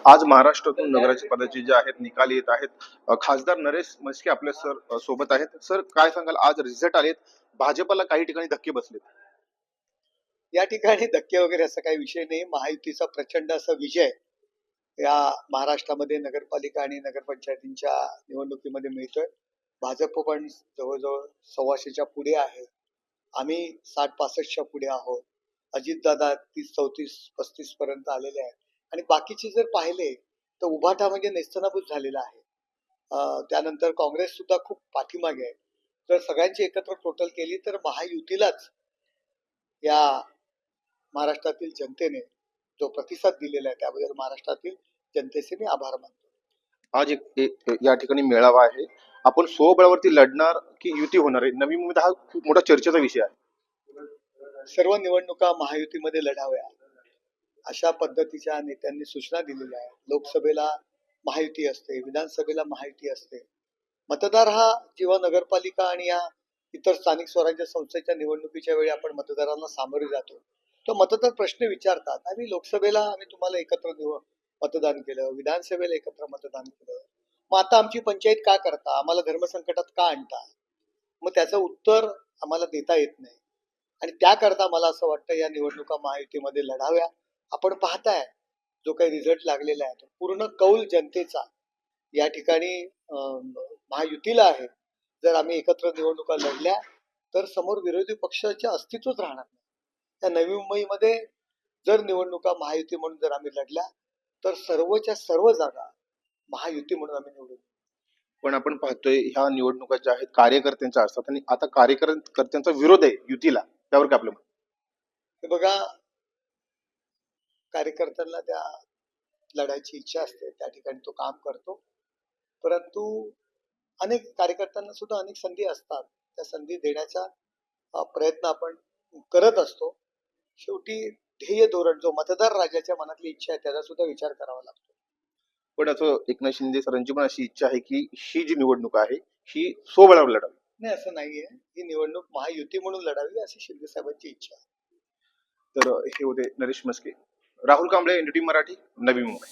आज महाराष्ट्रातून नगराध्यक्ष पदाचे जे आहेत निकाल येत आहेत. खासदार नरेश म्हस्के आपल्या सोबत आहेत. सर, काय सांगाल, आज रिझल्ट आलेत, भाजपला काही ठिकाणी धक्के बसलेत. या ठिकाणी धक्के वगैरे असा काही विषय नाही. महायुतीचा प्रचंड असा विजय या महाराष्ट्रामध्ये नगरपालिका आणि नगरपंचायतींच्या निवडणुकीमध्ये मिळतोय. भाजप पण जवळजवळ 125च्या पुढे आहे. आम्ही 60-65च्या पुढे आहोत. अजितदादा 30-34-35 पर्यंत आलेले आहेत. आणि बाकीचे जर पाहिले तर उभाटा म्हणजे नेस्तनाबूत झालेला आहे. त्यानंतर काँग्रेस सुद्धा खूप पाठीमागे आहे. तर सगळ्यांची एकत्र टोटल केली तर महायुतीलाच या महाराष्ट्रातील जनतेने जो प्रतिसाद दिलेला आहे त्याबद्दल महाराष्ट्रातील जनतेचे मी आभार मानतो. आज एक या ठिकाणी मेळावा आहे. आपण स्वबळावरती लढणार की युती होणार आहे? नवी मुंबईत हा खूप मोठा चर्चेचा विषय आहे. सर्व निवडणुका महायुतीमध्ये लढाव्या अशा पद्धतीच्या नेत्यांनी सूचना दिलेल्या आहेत. लोकसभेला महायुती असते, विधानसभेला महायुती असते. मतदार हा जेव्हा नगरपालिका आणि या इतर स्थानिक स्वराज्य संस्थेच्या निवडणुकीच्या वेळी आपण मतदारांना सामोरे जातो, तर मतदार प्रश्न विचारतात. आम्ही लोकसभेला तुम्हाला एकत्र मतदान केलं, विधानसभेला एकत्र मतदान केलं, मग आता आमची पंचायत का करता, आम्हाला धर्मसंकटात का आणता? मग त्याचं उत्तर आम्हाला देता येत नाही. आणि त्याकरता मला असं वाटतं या निवडणुका महायुतीमध्ये लढाव्या. आपण पाहताय जो काही रिझल्ट लागलेला आहे तो पूर्ण कौल जनतेचा या ठिकाणी महायुतीला आहे. जर आम्ही एकत्र निवडणुका लढल्या तर समोर विरोधी पक्षाचे अस्तित्वच राहणार नाही. त्या नवी मुंबईमध्ये जर निवडणुका महायुती म्हणून जर आम्ही लढल्या तर सर्वच्या सर्व जागा महायुती म्हणून आम्ही निवडू. पण आपण पाहतोय ह्या निवडणुका ज्या आहेत कार्यकर्त्यांच्या असतात आणि आता कार्यकर्त्यांचा विरोध आहे युतीला, त्यावर काय आपलं? हे बघा, कार्यकर्त्यांना त्या लढायची इच्छा असते, त्या ठिकाणी तो काम करतो. परंतु अनेक कार्यकर्त्यांना सुद्धा अनेक संधी असतात. त्या संधी देण्याचा प्रयत्न आपण करत असतो. शेवटी ध्येय धोरण जो मतदार राजाच्या मनातली इच्छा आहे त्याचा सुद्धा विचार करावा लागतो. पण असं एकनाथ शिंदे सरांची पण अशी इच्छा आहे की ही जी निवडणूक आहे ही स्वबळावर लढावी. नाही, असं नाहीये. ही निवडणूक महायुती म्हणून लढावी अशी शिंदे साहेबांची इच्छा आहे. तर हे होते नरेश म्हस्के. राहुल कांबळे, NDTV मराठी, नवी मुंबई.